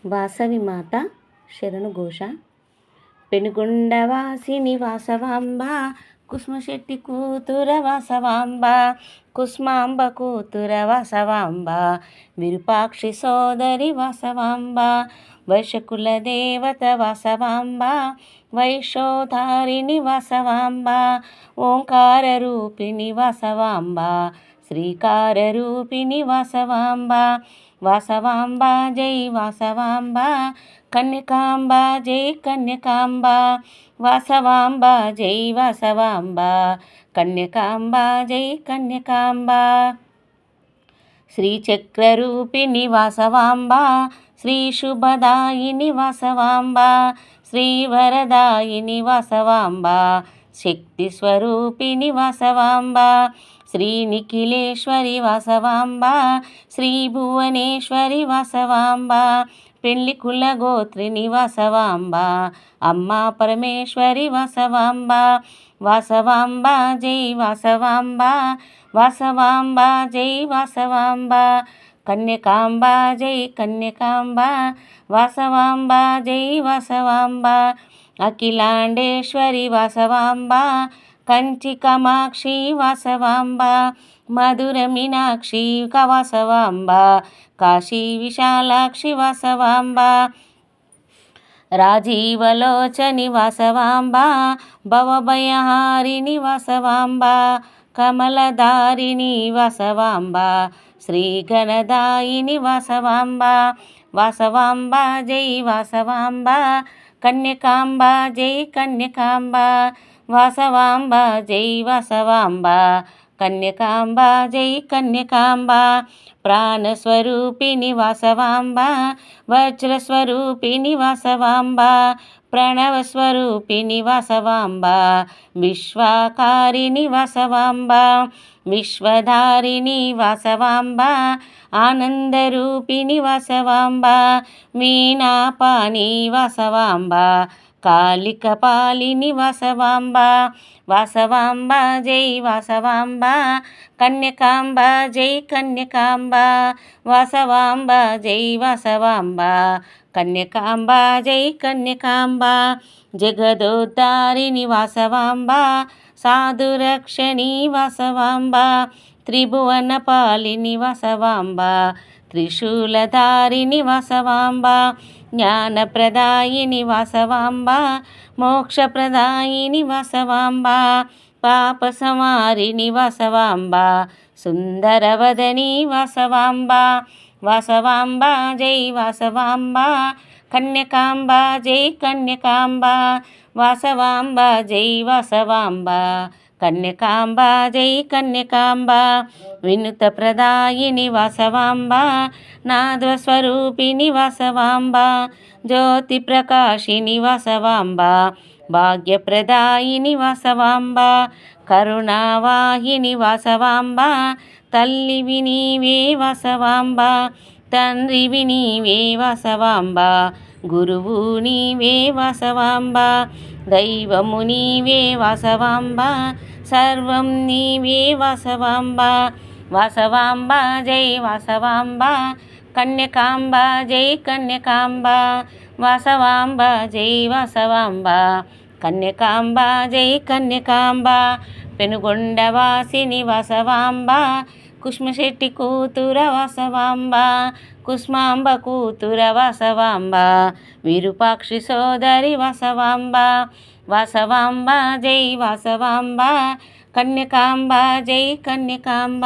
వాసవి మాత శరణు ఘోష. పెనుగొండవాసిని వాసవాంబ, కుసుమశెట్టి కూతుర వాసవాంబ, కుస్మాంబ కూతుర వాసవాంబ, విరూపాక్షి సోదరి వాసవాంబ, వైశకుల దేవత వాసవాంబ, వైశోధారిణి వాసవాంబ, ఓంకార రూపిణి వాసవాంబ, శ్రీకార రూపిణి వాసవాంబ. వాసవాంబ జై వాసవాంబ, కన్యకాంబ జై కన్యకాంబ, వాసవాంబ జై వాసవాంబ, కన్యకాంబ జై కన్యకాంబ. శ్రీచక్రరూపిణి వాసవాంబ, శ్రీ శుభదాయిని వాసవాంబ, శ్రీవరదాయిని వాసవాంబ, శక్తి స్వరూపిణి వాసవాంబ, శ్రీ నిఖిలేశ్వరి వాసవాంబ, శ్రీ భువనేశ్వరి వాసవాంబ, పెళ్లి కుల గోత్రిని వాసవాంబ, అమ్మా పరమేశ్వరి వాసవాంబ. వాసవాంబ జై వాసవాంబ, వాసవాంబ జై వాసవాంబ, కన్యకాంబ జై కన్యకాంబ, వాసవాంబ జై వాసవాంబ, అఖిలాండేశ్వరి వాసవాంబ, కంచి కామాక్షి వాసవాంబ, మధుర మీనాక్షి వాసవాంబ, కాశీ విశాలాక్షి వాసవాంబ, రాజీవలోచని వాసవాంబ, భవభయహారిణి వాసవాంబ, కమలధారిణి వాసవాంబ, శ్రీగణదాయిని వాసవాంబ. వాసవాంబ జై వాసవాంబ, కన్యకాంబ జై కన్యకాంబ, వాసవాంబ జై వాసవాంబ, కన్యకాంబ జై కన్యకాంబ. ప్రాణస్వరూపిణి వాసవాంబ, వజ్రస్వరూపిణి వాసవాంబ, ప్రణవస్వరూపిణి వాసవాంబ, విశ్వాకారిణి వాసవాంబ, విశ్వధారిణి వాసవాంబ, ఆనందరూపిణి వాసవాంబ, వీణాపాణి వాసవాంబ, కాళికపాలిని వాసవాంబ. వాసవాంబ జై వాసవాంబ, కన్యకాంబ జై కన్యకాంబ, వాసవాంబ జై వాసవాంబ, కన్యకాంబ జై కన్యకాంబ. జగదోద్ధారిణి వాసవాంబ, సాధురక్షణి వాసవాంబ, త్రిభువన పాలిని వాసవాంబ, త్రిశూలధారిణి వాసవాంబ, జ్ఞానప్రదాయిని వాసవాంబ, మోక్షప్రదాయిని వాసవాంబ, పాప సంహారిణి వాసవాంబ, సుందరవదని వాసవాంబ. వాసవాంబ జై వాసవాంబ, కన్యకాంబ జై కన్యకాంబ, వాసవాంబ జై వాసవాంబ, కన్యకాంబ జై కన్యకాంబ. వినుత ప్రదాయిని వాసవాంబ, నాదస్వరూపిణి వాసవాంబ, జ్యోతి ప్రకాశిని వాసవాంబ, భాగ్యప్రదాయిని వాసవాంబ, కరుణావాహిని వాసవాంబ, తల్లివి నీవే వాసవాంబ, తండ్రివి నీవే వాసవాంబ, గురువు నీవే వాసవాంబ, దైవము నీవే వాసవాంబ, సర్వం నీవే వాసవాంబ. వాసవాంబ జై వాసవాంబ, కన్యకాంబ జై కన్యకాంబ, వాసవాంబ జై వాసవాంబ, కన్యకాంబ జై కన్యకాంబ. పెనుగొండవాసిని వాసవాంబ, కుసుమశెట్టి కూతుర వాసవాంబ, కుస్మాంబ కూతుర వాసవాంబ, విరూపాక్షి సోదరి వాసవాంబ. వాసవాంబ జై వాసవాంబ, కన్యకాంబ జై కన్యకాంబ,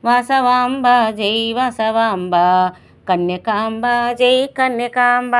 వాసవాంబ జై వాసవాంబ, కన్యకాంబ జై కన్యకాంబ.